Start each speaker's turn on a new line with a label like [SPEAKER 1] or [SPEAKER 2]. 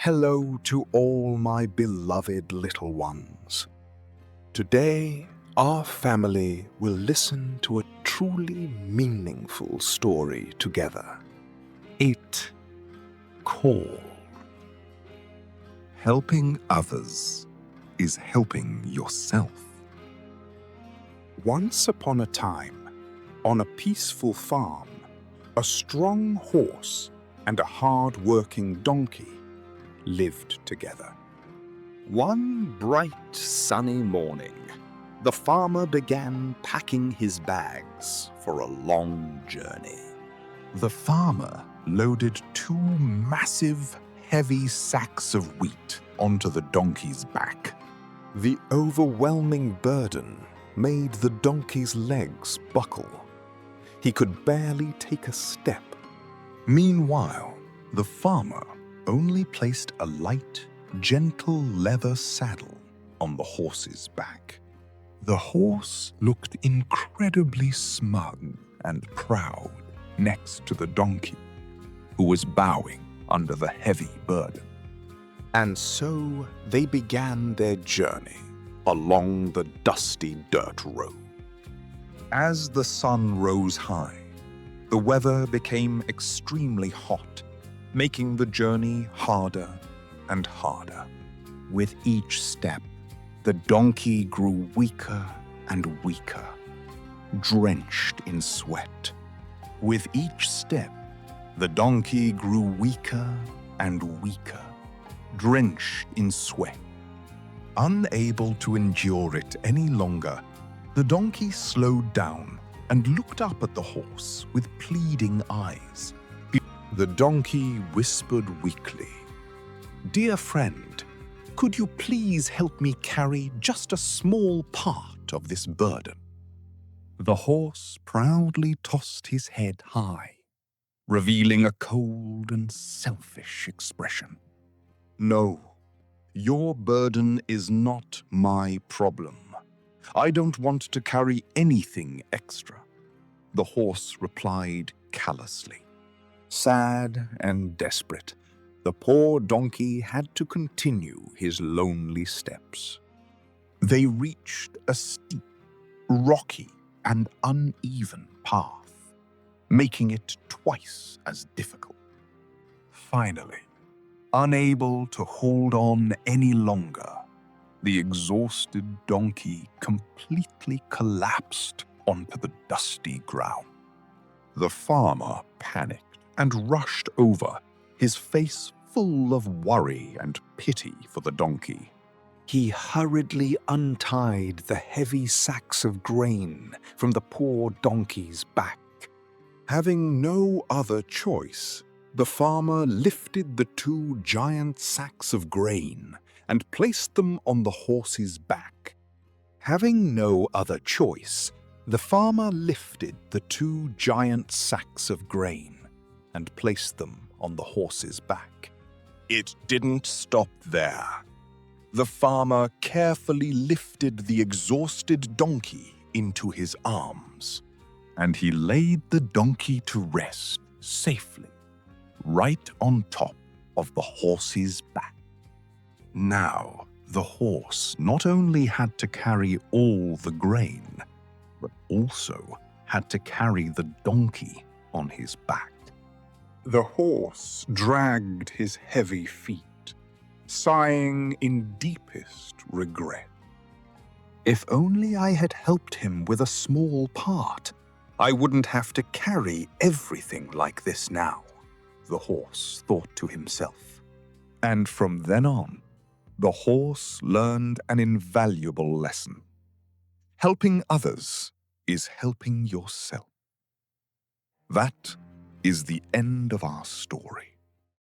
[SPEAKER 1] Hello to all my beloved little ones. Today, our family will listen to a truly meaningful story together. It called
[SPEAKER 2] Helping others is helping yourself.
[SPEAKER 1] Once upon a time, on a peaceful farm, a strong horse and a hard-working donkey lived together. One bright, sunny morning, the farmer began packing his bags for a long journey.
[SPEAKER 2] The farmer loaded two massive, heavy sacks of wheat onto the donkey's back.
[SPEAKER 1] The overwhelming burden made the donkey's legs buckle. He could barely take a step.
[SPEAKER 2] Meanwhile, the farmer only placed a light, gentle leather saddle on the horse's back. The horse looked incredibly smug and proud next to the donkey, who was bowing under the heavy burden.
[SPEAKER 1] And so they began their journey along the dusty dirt road.
[SPEAKER 2] As the sun rose high, the weather became extremely hot, making the journey harder and harder. With each step, the donkey grew weaker and weaker, drenched in sweat. With each step, the donkey grew weaker and weaker, drenched in sweat. Unable to endure it any longer, the donkey slowed down and looked up at the horse with pleading eyes.
[SPEAKER 1] The donkey whispered weakly, "Dear friend, could you please help me carry just a small part of this burden?"
[SPEAKER 2] The horse proudly tossed his head high, revealing a cold and selfish expression.
[SPEAKER 1] "No, your burden is not my problem. I don't want to carry anything extra," the horse replied callously. Sad and desperate, the poor donkey had to continue his lonely steps.
[SPEAKER 2] They reached a steep, rocky, and uneven path, making it twice as difficult. Finally, unable to hold on any longer, the exhausted donkey completely collapsed onto the dusty ground. The farmer panicked and rushed over, his face full of worry and pity for the donkey.
[SPEAKER 1] He hurriedly untied the heavy sacks of grain from the poor donkey's back. Having no other choice, the farmer lifted the two giant sacks of grain and placed them on the horse's back. Having no other choice, the farmer lifted the two giant sacks of grain and placed them on the horse's back. It didn't stop there. The farmer carefully lifted the exhausted donkey into his arms,
[SPEAKER 2] And he laid the donkey to rest safely, right on top of the horse's back. Now, the horse not only had to carry all the grain, but also had to carry the donkey on his back.
[SPEAKER 1] The horse dragged his heavy feet, sighing in deepest regret.
[SPEAKER 2] If only I had helped him with a small part, I wouldn't have to carry everything like this now, the horse thought to himself. And from then on, the horse learned an invaluable lesson. Helping others is helping yourself. That is the end of our story.